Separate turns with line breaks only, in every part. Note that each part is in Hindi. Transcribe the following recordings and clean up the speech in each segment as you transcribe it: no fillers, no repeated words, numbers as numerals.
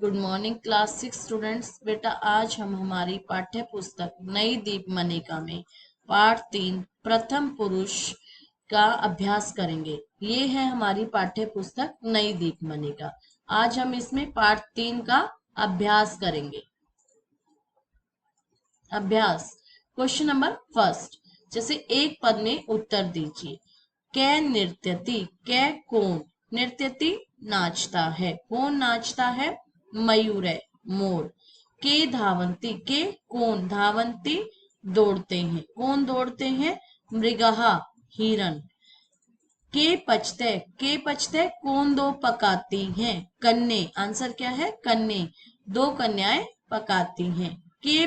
Good morning class 6 students. बेटा आज हम हमारी पाठ्य पुस्तक नई दीपमणिका में पाठ 3 प्रथम पुरुष का अभ्यास करेंगे। ये है हमारी पाठ्य पुस्तक नई दीपमणिका। आज हम इसमें पाठ 3 का अभ्यास करेंगे। अभ्यास क्वेश्चन नंबर फर्स्ट, जैसे एक पद में उत्तर दीजिए। कै नृत्यति, कै कौन, नृत्यति नाचता है, कौन नाचता है, मयूर है, मोर। के धावंती, के कौन, धावंती दौड़ते हैं, कौन दौड़ते हैं, मृगहा हिरण। के पचते कौन दो पकाती हैं, कन्ने, आंसर क्या है, कन्ने, दो कन्याएं पकाती हैं। के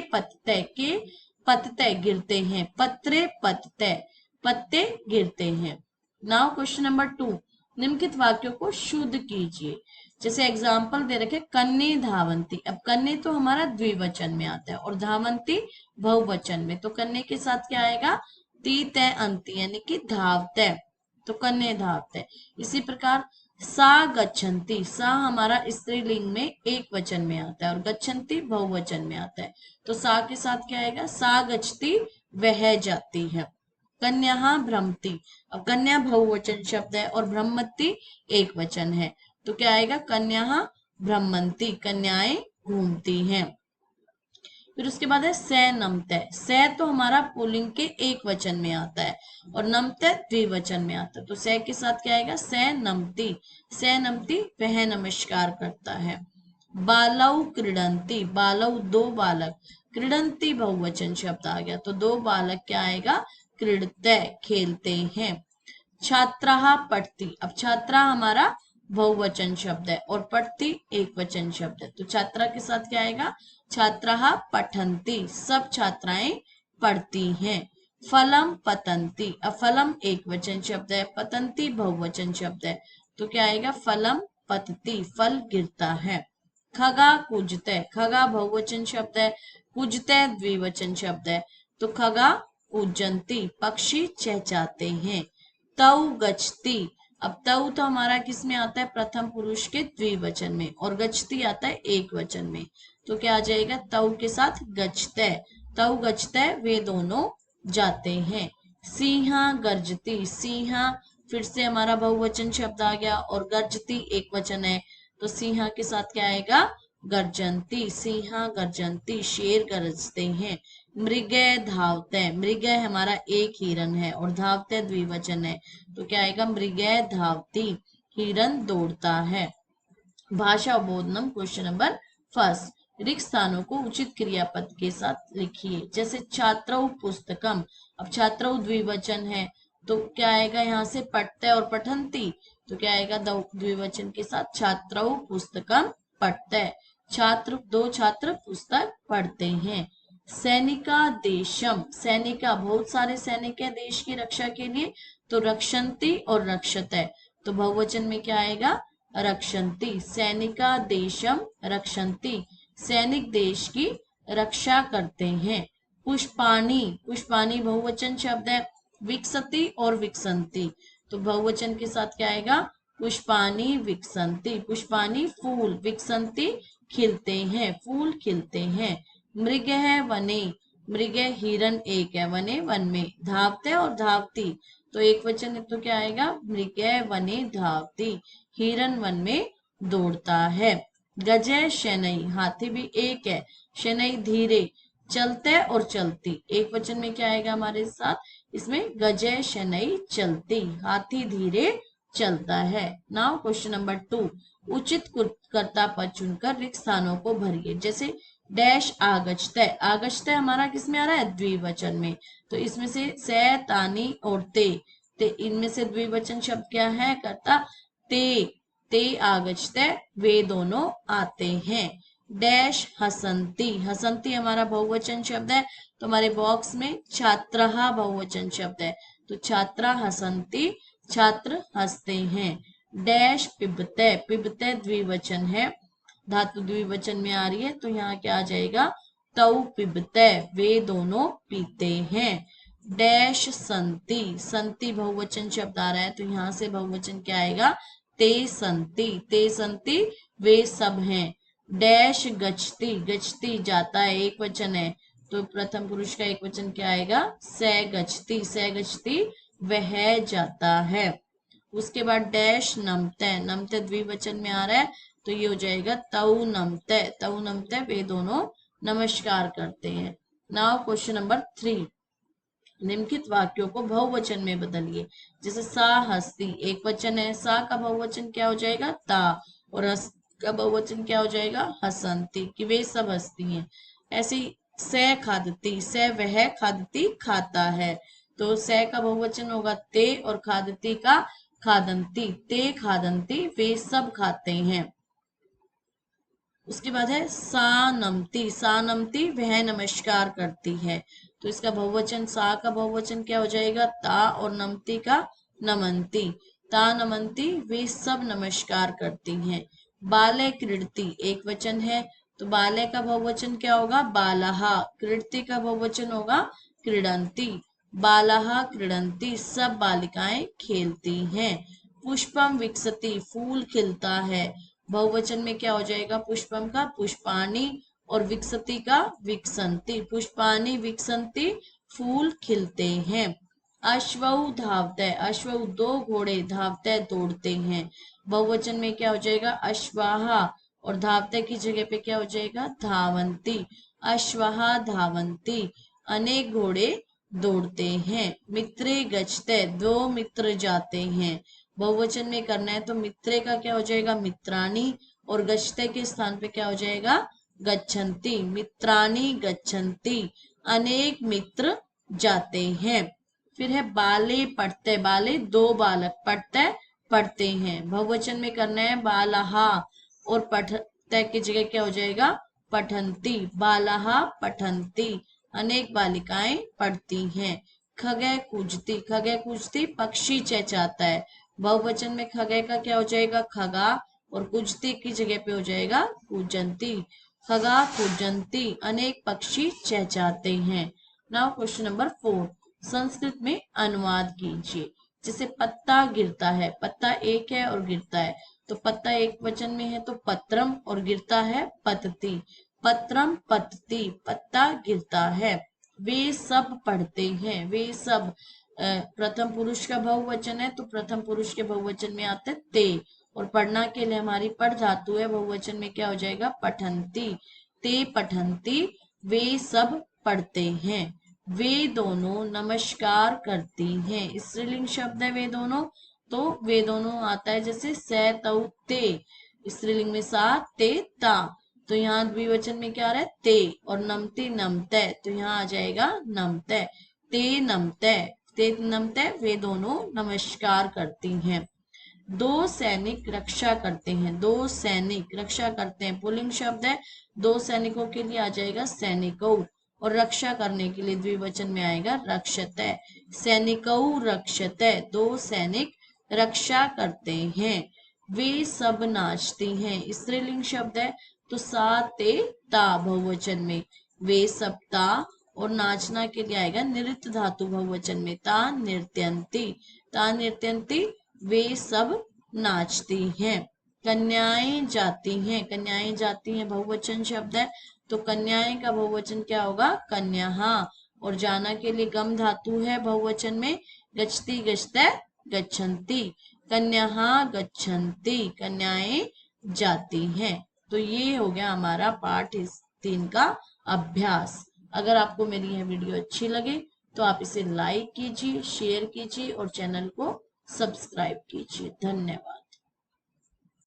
पतते गिरते हैं, पत्रे पतते पत्ते गिरते हैं। नाउ क्वेश्चन नंबर 2, निम्नलिखित वाक्यों को शुद्ध कीजिए। जैसे एग्जाम्पल दे रखे, कन्ने धावंती। अब कन्ने तो हमारा द्विवचन में आता है और धावंती बहुवचन में, तो कन्ने के साथ क्या आएगा, ती तय अंति, यानी कि धावते, तो कन्ने धावते। इसी प्रकार सा गच्छन्ति, सा हमारा स्त्रीलिंग में एक वचन में आता है और गच्छन्ति बहुवचन में आता है, तो सा के साथ क्या आएगा, सा गच्छति वह जाती है। कन्या भ्रमति, अब कन्या बहुवचन शब्द है और ब्रह्मति एक वचन है, तो क्या आएगा, कन्या भ्रमंती, कन्याएं घूमती हैं। फिर उसके बाद है सै नमतय। सै तो हमारा पुल्लिंग के एक वचन में आता है और नमतय द्विवचन में आता है, तो सै के साथ क्या आएगा, सै नमती, सै नमती वह नमस्कार करता है। बालव क्रीडंती, बालव दो बालक, क्रीडंती बहुवचन शब्द आ गया, तो दो बालक क्या आएगा, क्रीडते खेलते हैं। छात्रा पठती, अब छात्रा हमारा बहुवचन शब्द है और पठती एक वचन शब्द है, तो छात्रा के साथ क्या आएगा, छात्रा पठंती, सब छात्राएं पढ़ती हैं। फलम पतंती, अब फलम एक वचन शब्द है, पतंती बहुवचन शब्द है, तो क्या आएगा, फलम पतती, फल गिरता है। खगा कुजते, खगा बहुवचन शब्द है, कुजते द्विवचन शब्द है, तो खगा कुजंती, पक्षी चहचहाते हैं। तव गच्छती, अब तव तो हमारा किस में आता है, प्रथम पुरुष के द्विवचन में, और गच्छती आता है एक वचन में, तो क्या आ जाएगा, तव के साथ गच्छते, तव गच्छते वे दोनों जाते हैं। सिंहा गर्जती, सिंहा फिर से हमारा बहुवचन शब्द आ गया और गर्जती एक वचन है, तो सिंहा के साथ क्या आएगा, गर्जंती, सिंहा गर्जंती, शेर गरजते हैं। मृगय धावते, मृगय हमारा एक हिरन है और धावते द्विवचन है, तो क्या आएगा, मृगय धावती, हिरन दौड़ता है। भाषा बोधनम क्वेश्चन नंबर फर्स्ट, रिक्त स्थानों को उचित क्रियापद के साथ लिखिए। जैसे छात्रौ पुस्तकम, अब छात्रौ द्विवचन है, तो क्या आएगा, यहाँ से पठते और पठंती, तो क्या आएगा, द्विवचन के साथ छात्रौ पुस्तकम पठते, छात्र दो छात्र पुस्तक पढ़ते हैं। सैनिका देशम, सैनिका बहुत सारे सैनिक है देश की रक्षा के लिए, तो रक्षन्ति और रक्षते, तो बहुवचन में क्या आएगा, रक्षन्ति, सैनिका देशम रक्षन्ति, सैनिक देश की रक्षा करते हैं। पुष्पाणी, पुष्पाणी बहुवचन शब्द है, विकसती और विकसंती, तो बहुवचन के साथ क्या आएगा, पुष्पाणी विकसंती, पुष्पाणी फूल, विकसंती खिलते हैं, फूल खिलते हैं। मृग है वने, मृग हिरन एक है, वने वन में, धावते और धावती, तो एक वचन है, तो क्या आएगा, मृग वने धावती, हिरन वन में दौड़ता है। गजय शनई, हाथी भी एक है, शनई धीरे, चलते और चलती, एक वचन में क्या आएगा हमारे साथ, इसमें गजय शनई चलती, हाथी धीरे चलता है। नाउ क्वेश्चन नंबर 2, उचित कर्ता पद चुनकर रिक्त स्थानों को भरिए। जैसे डैश आगच्छते, आगच्छते हमारा किस में आ रहा है, द्विवचन में, तो इसमें से तानी और ते इनमें से द्विवचन शब्द क्या है, कर्ता, ते आगच्छते वे दोनों आते हैं। डैश हसंती, हसंती हमारा बहुवचन शब्द है, तो हमारे बॉक्स में छात्रा बहुवचन शब्द है, तो छात्रा हसंती, छात्र हंसते हैं। डैश पिबते, पिबते द्विवचन है, धातु द्विवचन में आ रही है, तो यहाँ क्या आ जाएगा, तव पिबते वे दोनों पीते हैं। डैश संति, संति बहुवचन शब्द आ रहा है, तो यहाँ से बहुवचन क्या आएगा, ते संति वे सब हैं। डैश गच्छति, गच्छति जाता है, एक वचन है तो प्रथम पुरुष का एक वचन क्या आएगा, स गच्छति, स गच्छति वह जाता है। उसके बाद डैश नमते, नमते द्विवचन में आ रहा है तो ये हो जाएगा तऊ नमते, तऊ नमते वे दोनों नमस्कार करते हैं। नाउ क्वेश्चन नंबर 3, निम्नलिखित वाक्यों को बहुवचन में बदलिए। जैसे सा हस्ती एक वचन है, सा का बहुवचन क्या हो जाएगा, ता, और हस का बहुवचन क्या हो जाएगा, हसंती, कि वे सब हंसती हैं। ऐसे से खादती, से वह खादती खाता है, तो से का बहुवचन होगा ते और खादती का खादंती, ते खादंती वे सब खाते हैं। उसके बाद है सानमती, सानमती वह नमस्कार करती है, तो इसका बहुवचन सा का बहुवचन क्या हो जाएगा, ता, और नमती का नमंती, ता नमंती वे सब नमस्कार करती हैं। बाले क्रीडती एक वचन है तो बाले का बहुवचन क्या होगा, बालहा, क्रीडती का बहुवचन होगा क्रीडंती, बालहा क्रीडंती सब बालिकाएं खेलती हैं। पुष्पम विकसती फूल खिलता है, बहुवचन में क्या हो जाएगा, पुष्पम का पुष्पाणि और विकसती का विकसंती, पुष्पाणि विकसंती फूल खिलते हैं। अश्वऊ धावते, अश्वऊ दो घोड़े धावते दौड़ते हैं, बहुवचन में क्या हो जाएगा, अश्वाहा, और धावते की जगह पे क्या हो जाएगा, धावंती, अश्वाहा धावंती अनेक घोड़े दौड़ते हैं। मित्रे गच्छते दो मित्र जाते हैं, बहुवचन में करना है तो मित्रे का क्या हो जाएगा, मित्राणी, और गच्छते के स्थान पे क्या हो जाएगा, गच्छन्ति, मित्राणी गच्छन्ति अनेक मित्र जाते हैं। फिर है बाले पढ़ते, बाले दो बालक पढ़ते हैं, बहुवचन में करना है बालहा, और पढ़ते की जगह क्या हो जाएगा, पठंती, बालहा पठंती अनेक बालिकाएं पढ़ती हैं। खगे कूजती, खगे कूजती पक्षी चहचहाता है, बहुवचन में खगे का क्या हो जाएगा, खगा, और कुजती की जगह पे हो जाएगा कूजंती, खगा कूजंती अनेक पक्षी चहचहाते हैं। नाउ क्वेश्चन नंबर 4, संस्कृत में अनुवाद कीजिए। जैसे पत्ता गिरता है, पत्ता एक है और गिरता है, तो पत्ता एक वचन में है तो पत्रम, और गिरता है पतती, पत्रम पतती पत्ता गिरता है। वे सब पढ़ते हैं, वे सब प्रथम पुरुष का बहुवचन है तो प्रथम पुरुष के बहुवचन में आता है ते, और पढ़ना के लिए हमारी पढ़ धातु है, बहुवचन में क्या हो जाएगा, पठंती, ते पठंती वे सब पढ़ते हैं। वे दोनों नमस्कार करती हैं, स्त्रीलिंग शब्द है वे दोनों, तो वे दोनों आता है जैसे से तौ ते, स्त्रीलिंग में सा ते ता, तो यहाँ द्विवचन में क्या आ रहा है, ते, और नमती नमते, तो यहाँ आ जाएगा नमते, ते नमते, ते नमते वे दोनों नमस्कार करती हैं। दो सैनिक रक्षा करते हैं, दो सैनिक रक्षा करते हैं, पुल्लिंग शब्द है, दो सैनिकों के लिए आ जाएगा सैनिकौ, और रक्षा करने के लिए द्विवचन में आएगा रक्षते, सैनिकौ रक्षते दो सैनिक रक्षा करते हैं। वे सब नाचती हैं, स्त्रीलिंग शब्द है तो सा ते ता बहुवचन में, वे सब ता, और नाचना के लिए आएगा नृत्य धातु बहुवचन में, ता नृत्यंती, ता नृत्यंती वे सब नाचती हैं। कन्याएं जाती हैं, कन्याएं जाती हैं बहुवचन शब्द है तो कन्याएं का बहुवचन क्या होगा, कन्याहा, और जाना के लिए गम धातु है बहुवचन में, गच्छति गच्छते गच्छन्ति, कन्याहा गच्छन्ति कन्याएं जाती हैं। तो ये हो गया हमारा पाठ 3 का अभ्यास। अगर आपको मेरी यह वीडियो अच्छी लगे तो आप इसे लाइक कीजिए, शेयर कीजिए और चैनल को सब्सक्राइब कीजिए। धन्यवाद।